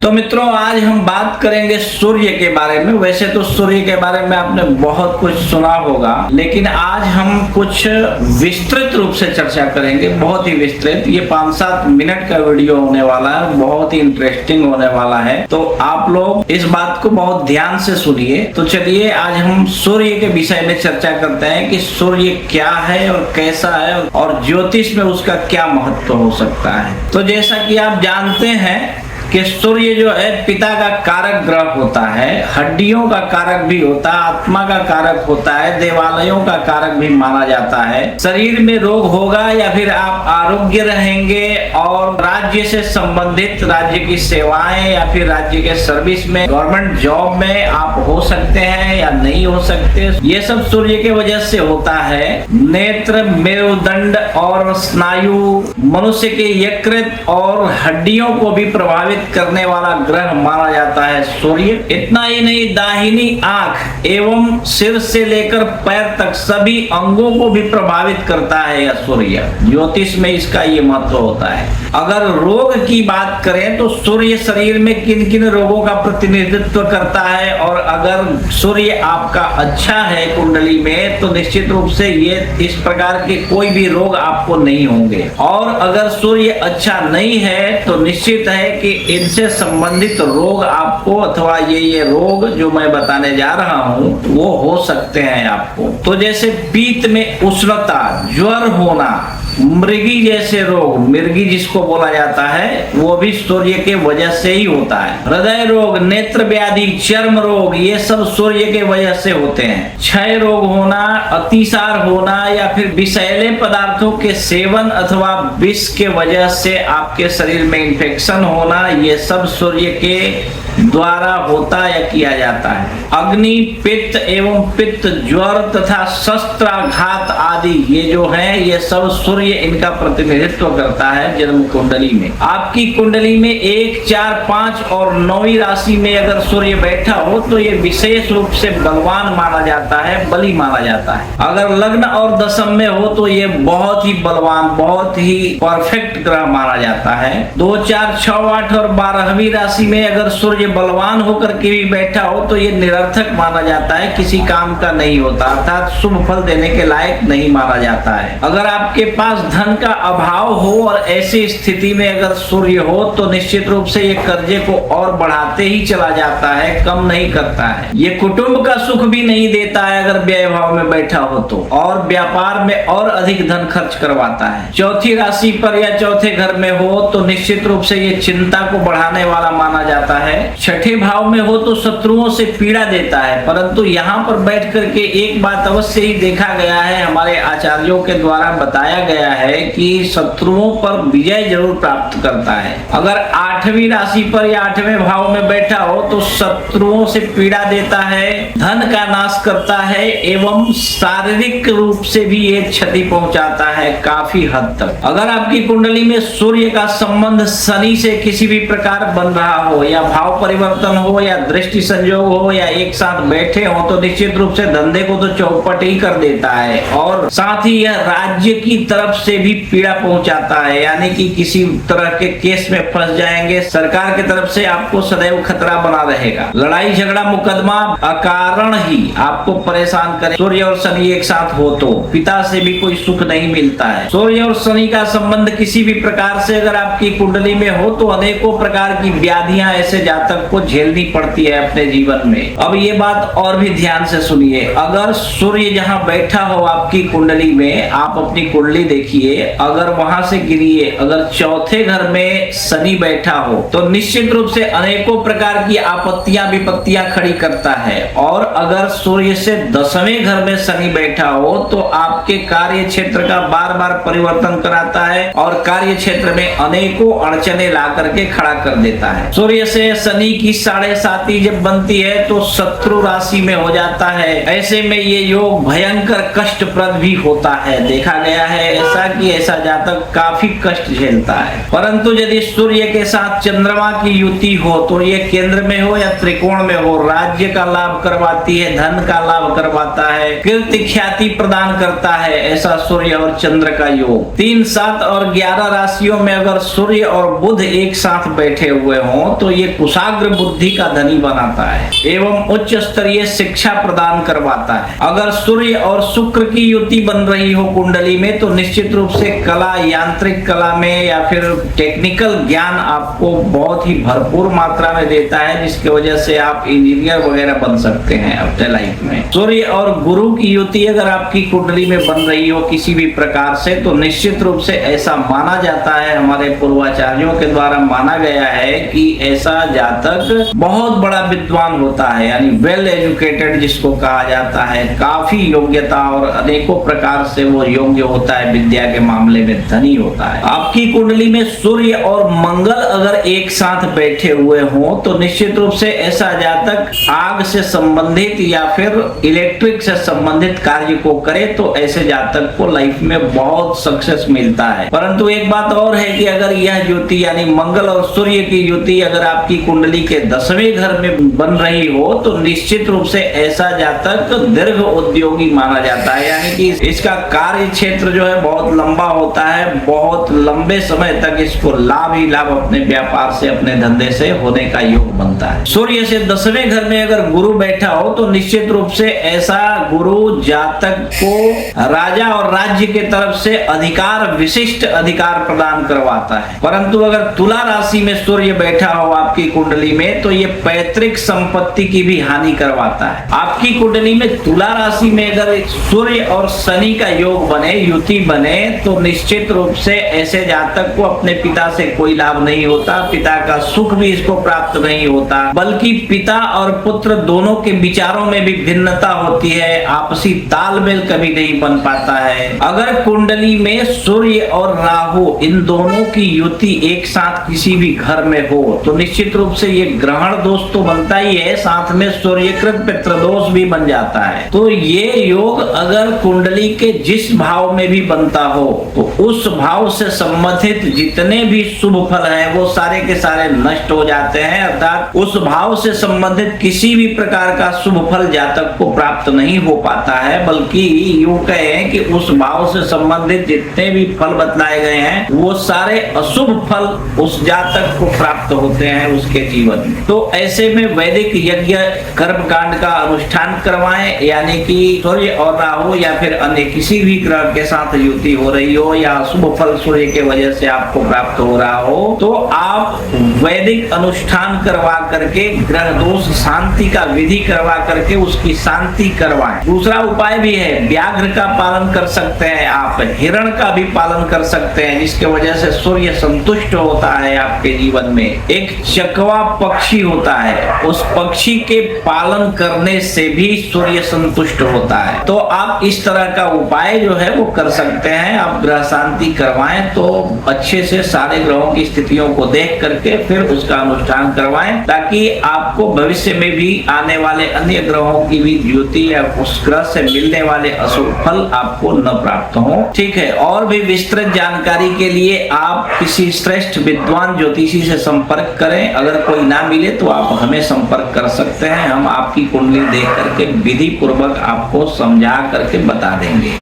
तो मित्रों, आज हम बात करेंगे सूर्य के बारे में। वैसे तो सूर्य के बारे में आपने बहुत कुछ सुना होगा, लेकिन आज हम कुछ विस्तृत रूप से चर्चा करेंगे, बहुत ही विस्तृत। ये 5-7 मिनट का वीडियो होने वाला है, बहुत ही इंटरेस्टिंग होने वाला है, तो आप लोग इस बात को बहुत ध्यान से सुनिए। तो चलिए आज हम सूर्य के विषय में चर्चा करते हैं कि सूर्य क्या है और कैसा है और ज्योतिष में उसका क्या महत्व हो सकता है। तो जैसा कि आप जानते हैं कि सूर्य जो है पिता का कारक ग्रह होता है, हड्डियों का कारक भी होता है, आत्मा का कारक होता है, देवालयों का कारक भी माना जाता है। शरीर में रोग होगा या फिर आप आरोग्य रहेंगे और राज्य से संबंधित राज्य की सेवाएं या फिर राज्य के सर्विस में, गवर्नमेंट जॉब में आप हो सकते हैं या नहीं हो सकते, ये सब सूर्य के वजह से होता है। नेत्र, मेरुदंड और स्नायु मनुष्य के यकृत और हड्डियों को भी प्रभावित करने वाला ग्रह माना जाता है सूर्य। इतना ही नहीं, दाहिनी आंख एवं सिर से लेकर पैर तक सभी अंगों को भी प्रभावित करता है यह सूर्य। ज्योतिष में इसका ये महत्व होता है। अगर रोग की बात करें तो सूर्य शरीर में किन किन रोगों का प्रतिनिधित्व करता है, और अगर सूर्य आपका अच्छा है कुंडली में तो निश्चित रूप से ये इस प्रकार के कोई भी रोग आपको नहीं होंगे। और अगर सूर्य अच्छा नहीं है तो निश्चित है कि इनसे संबंधित रोग आपको, अथवा ये रोग जो मैं बताने जा रहा हूं वो हो सकते हैं आपको। तो जैसे पीत में उष्णता, ज्वर होना, मृगी जैसे रोग, मिर्गी जिसको बोला जाता है, वो भी सूर्य के वजह से ही होता है। हृदय रोग, नेत्र व्याधि, चर्म रोग, ये सब सूर्य के वजह से होते हैं। क्षय रोग होना, अतिसार होना या फिर विषैले पदार्थों के सेवन अथवा विष के वजह से आपके शरीर में इंफेक्शन होना, ये सब सूर्य के द्वारा होता या किया जाता है। अग्नि, पित्त एवं पित्त, ज्वर तथा शस्त्राघात आदि ये जो है, ये सब सूर्य इनका प्रतिनिधित्व करता है जन्म कुंडली में। आपकी कुंडली में 1, 4, 5 और 9वीं राशि में अगर सूर्य बैठा हो तो ये विशेष रूप से बलवान माना जाता है, बली माना जाता है। अगर लग्न और दशम में हो तो ये बहुत ही बलवान, बहुत ही परफेक्ट ग्रह माना जाता है। 2, 4, 6, 8 और 12वीं राशि में अगर सूर्य बलवान होकर के भी बैठा हो तो ये निरर्थक माना जाता है, किसी काम का नहीं होता, अर्थात शुभ फल देने के लायक नहीं माना जाता है। अगर आपके पास धन का अभाव हो और ऐसी स्थिति में अगर सूर्य हो तो निश्चित रूप से ये कर्जे को और बढ़ाते ही चला जाता है, कम नहीं करता है। ये कुटुंब का सुख भी नहीं देता है अगर व्यय भाव में बैठा हो तो, और व्यापार में और अधिक धन खर्च करवाता है। चौथी राशि पर या चौथे घर में हो तो निश्चित रूप से ये चिंता को बढ़ाने वाला माना जाता है। छठे भाव में हो तो शत्रुओं से पीड़ा देता है, परंतु यहाँ पर बैठ करके एक बात अवश्य ही देखा गया है, हमारे आचार्यों के द्वारा बताया गया है कि शत्रुओं पर विजय जरूर प्राप्त करता है। अगर 8वीं राशि पर या 8वें भाव में बैठा हो तो शत्रुओं से पीड़ा देता है, धन का नाश करता है एवं शारीरिक रूप से भी ये क्षति पहुंचाता है काफी हद तक। अगर आपकी कुंडली में सूर्य का संबंध शनि से किसी भी प्रकार बन रहा हो, या भाव परिवर्तन हो, या दृष्टि संयोग हो, या एक साथ बैठे हो तो निश्चित रूप से धंधे को तो चौपट ही कर देता है, और साथ ही यह राज्य की तरफ से भी पीड़ा पहुंचाता है, यानी कि किसी तरह के केस में फंस जाएंगे, सरकार की तरफ से आपको सदैव खतरा बना रहेगा। लड़ाई झगड़ा मुकदमा अकारण ही आपको परेशान करे। सूर्य और शनि एक साथ हो तो पिता से भी कोई सुख नहीं मिलता है। सूर्य और शनि का संबंध किसी भी प्रकार से अगर आपकी कुंडली में हो तो अनेकों प्रकार की व्याधियां ऐसे जातक को झेलनी पड़ती है अपने जीवन में। अब ये बात और भी ध्यान से सुनिए, अगर सूर्य जहां बैठा हो आपकी कुंडली में, आप अपनी कुंडली देखिए, अगर वहां से गिरिए, अगर चौथे घर में शनि बैठा हो तो निश्चित रूप से अनेकों प्रकार की आपत्तियां विपत्तियां खड़ी करता है। और अगर सूर्य से 10वें घर में शनि बैठा हो तो आपके कार्य क्षेत्र का बार बार परिवर्तन कराता है और कार्य क्षेत्र में अनेकों अड़चने ला करके खड़ा कर देता है। सूर्य से शनि शनि की 7.5 जब बनती है तो शत्रु राशि में हो जाता है। ऐसे में ये योग भयंकर कष्टप्रद भी होता है। देखा गया है ऐसा कि ऐसा जातक काफी कष्ट झेलता है। परंतु यदि सूर्य के साथ चंद्रमा की युति हो तो ये केंद्र में हो या त्रिकोण में हो, राज्य का लाभ करवाती है, धन का लाभ करवाता है, कीर्ति ख्याति प्रदान करता है। ऐसा सूर्य और चंद्र का योग 3, 7 और 11 राशियों में अगर सूर्य और बुध एक साथ बैठे हुए हों तो ये कुशाग्र बुद्धि का धनी बनाता है एवं उच्च स्तरीय शिक्षा प्रदान करवाता है। अगर सूर्य और शुक्र की युति बन रही हो कुंडली में तो निश्चित रूप से कला, यांत्रिक कला में या फिर टेक्निकल ज्ञान आपको बहुत ही भरपूर मात्रा में देता है, जिसकी वजह से आप इंजीनियर वगैरह बन सकते हैं अपने लाइफ में। सूर्य और गुरु की युति अगर आपकी कुंडली में बन रही हो किसी भी प्रकार से तो निश्चित रूप से ऐसा माना जाता है, हमारे पूर्वाचार्यों के द्वारा माना गया है कि ऐसा जातक बहुत बड़ा विद्वान होता है, यानी वेल एजुकेटेड जिसको कहा जाता है, काफी योग्यता और अनेकों प्रकार से वो योग्य होता है, विद्या के मामले में धनी होता है। आपकी कुंडली में सूर्य और मंगल अगर एक साथ बैठे हुए हों तो निश्चित रूप से ऐसा जातक आग से संबंधित या फिर इलेक्ट्रिक से संबंधित कार्य को करे तो ऐसे जातक को लाइफ में बहुत सक्सेस मिलता है। परंतु एक बात और है कि अगर यह युति यानी मंगल और सूर्य की युति अगर आपकी कुंडली के 10वें घर में बन रही हो तो निश्चित रूप से ऐसा जातक दीर्घ उद्योगी माना जाता है, यानी कि इसका कार्य क्षेत्र जो है बहुत लंबा होता है, बहुत लंबे समय तक इसको लाभ ही लाभ अपने व्यापार से, अपने धंधे से होने का योग बनता है। सूर्य से 10वें घर में अगर गुरु बैठा हो तो निश्चित रूप से ऐसा गुरु जातक को राजा और राज्य के तरफ से अधिकार, विशिष्ट अधिकार प्रदान करवाता है। परंतु अगर तुला राशि में सूर्य बैठा हो आपकी कुंडली में तो ये पैतृक संपत्ति की भी हानि करवाता है। आपकी कुंडली में तुला राशि में अगर सूर्य और शनि का योग बने, युति बने तो निश्चित रूप से ऐसे जातक को अपने पिता से कोई लाभ नहीं होता, पिता का सुख भी इसको प्राप्त नहीं होता, बल्कि पिता और पुत्र दोनों के विचारों में भी भिन्नता होती है, आपसी तालमेल कभी नहीं बन पाता है। अगर कुंडली में सूर्य और राहु इन दोनों की युति एक साथ किसी भी घर में हो तो निश्चित रूप से ये ग्रहण दोष तो बनता ही है, साथ में सूर्यकृत पितृदोष भी बन जाता है। तो ये योग अगर कुंडली के जिस भाव में भी बनता हो तो उस भाव से संबंधित जितने भी शुभ फल हैं वो सारे के सारे नष्ट हो जाते हैं, अर्थात उस भाव से संबंधित किसी भी प्रकार का शुभ फल जातक को प्राप्त नहीं हो पाता है, बल्कि यूं कहें कि उस भाव से संबंधित जितने भी फल बतलाए गए हैं वो सारे अशुभ फल उस जातक को प्राप्त होते हैं उसके जीवन में। तो ऐसे में वैदिक यज्ञ कर्म कांड का अनुष्ठान करवाएं, यानी कि सूर्य और राहु या फिर अन्य किसी भी ग्रह के साथ युति हो रही हो या शुभ फल सूर्य के वजह से आपको प्राप्त हो रहा हो तो आप वैदिक अनुष्ठान करवा करके, ग्रह दोष शांति का विधि करवा करके उसकी शांति करवाएं। दूसरा उपाय भी है, व्याघ्र का पालन कर सकते हैं आप, हिरण का भी पालन कर सकते हैं जिसके वजह से सूर्य संतुष्ट होता है आपके जीवन में। एक चकवा पक्षी होता है, उस पक्षी के पालन करने से भी सूर्य संतुष्ट होता है। तो आप इस तरह का उपाय जो है वो कर सकते हैं। आप ग्रह शांति करवाएं तो अच्छे से सारे ग्रहों की स्थितियों को देख करके फिर उसका अनुष्ठान करवाएं, ताकि आपको भविष्य में भी आने वाले अन्य ग्रहों की भी युति या उस ग्रह से मिलने वाले अशुभ फल आपको न प्राप्त हो। ठीक है, और भी विस्तृत जानकारी के लिए आप किसी श्रेष्ठ विद्वान ज्योतिषी से संपर्क करें। अगर कोई ना मिले तो आप हमें संपर्क कर सकते हैं, हम आपकी कुंडली देख करके विधि पूर्वक आपको समझा करके बता देंगे।